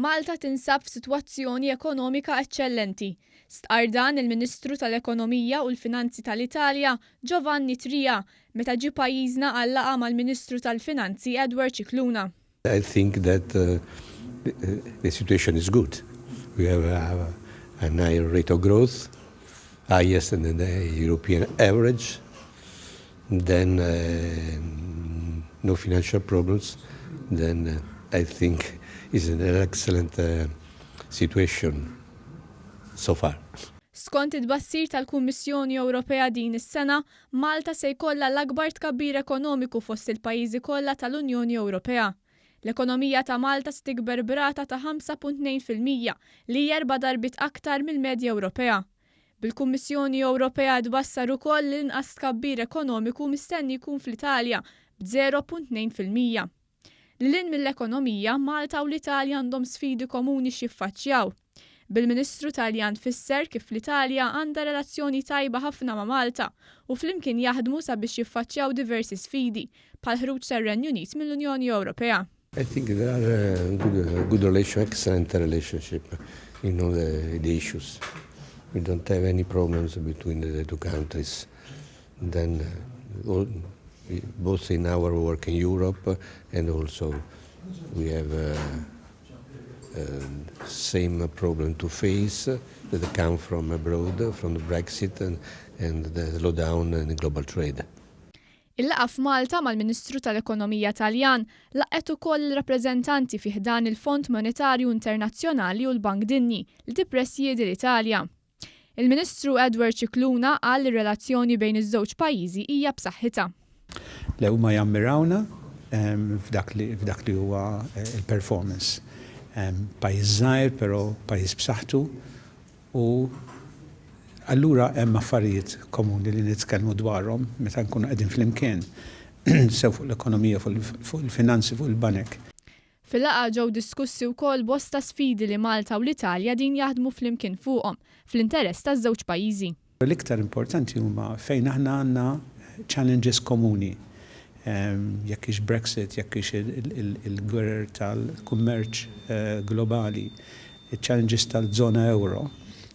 Malta tinsab f'sitwazzjoni ekonomika eċċellenti. Stqarr dan il-Ministru Tal-Ekonomija u l-Finanzi tal-Italja, Giovanni Tria, meta ġie pajjiżna għall-laqgħa mal-Ministru tal-Finanzi Edward Scicluna. I think that the situation is good. We have a high rate of growth, highest than the European average. Then no financial problems. Then I think it's an excellent situation so far. Skont id-bassir tal-Kummissjoni Ewropea din is-sena, Malta se jkollha l-akbar tkabbir ekonomiku fost il-pajjiżi kollha tal-Unjoni Ewropea. L-ekonomija ta' Malta se tikber brata ta' 5.2% li hija 4 darbit aktar mill-medja Ewropea. Bil-Kummissjoni Ewropea tbassar ukoll li inqas tkabbir ekonomiku mistenni jkun fl-Italja b'0.2%. Lil mill-ekonomija, Malta u l-Italja għandhom sfidi komuni x'jiffaċċjaw. Bil-Ministru Taljan fisser kif l-Italja għandha relazzjoni tajba ħafna ma' Malta u flimkien jaħdmu sabiex jiffaċċjaw diversi sfidi bħal ħruġ tar-Renju Unit mill-Unjoni Ewropea. I think there are good relation, excellent relationship, the issues. We don't have any problems between the two countries. Then both in our work in Europe and also we have same problem to face that come from abroad, from the Brexit and the slowdown in global trade. Il-laqgħa f'Malta mal-Ministru Tal-Ekonomija Taljan laqgħet ukoll il-rappreżentanti fih dan il-Fond Monetarju Internazzjonali u l-Bank Dinji li tippresjedi l-Italja. Il-Ministru Edward Scicluna qal li r-relazzjoni bejn iż-żewġ pajjiżi hija b'saħħitha. Huma jammirawna f'dak li huwa il-performance. Pajjiż żgħir, però pajjiż b'saħħtu u allura hemm affarijiet komuni li nitkellmu dwarhom meta nkunu qegħdin flimkien sew fuq l-ekonomija, fuq il-finanzi, fuq il-banek. Fil-laqgħa ġew diskussi wkoll bosta sfidi li Malta u l-Italja din jaħdmu flimkien fuqhom fl-interess taż-żewġ pajjiżi. L-iktar importanti huma fejn aħna għandna challenges komuni. Jekk ix Brexit, jekk ix il-gwerer tal-kummerċ globali, il-challenges tal-żona euro.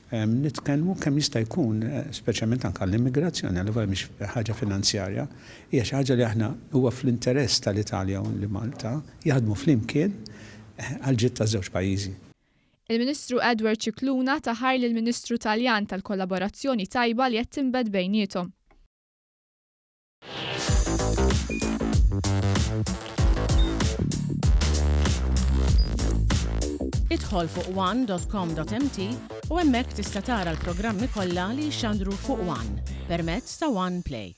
Nitkellmu kemm jista' jkun, speċjalment anke l-immigrazzjoni għal mhix ħaġa finanzjarja, hija xi ħaġa li aħna huwa fl-interess tal-Italja u l-Malta jaħdmu flimkien għal ġid taż-żewġ pajjiżi. Il-Ministru Edward Scicluna taħar lill-Ministru Taljan tal-kollaborazzjoni tajba li qed tinbed bejniethom. Idħol fuq one.com.mt u hemmhekk tista' tara l-programmi kollha li jxandru fuq One permezz ta' One Play.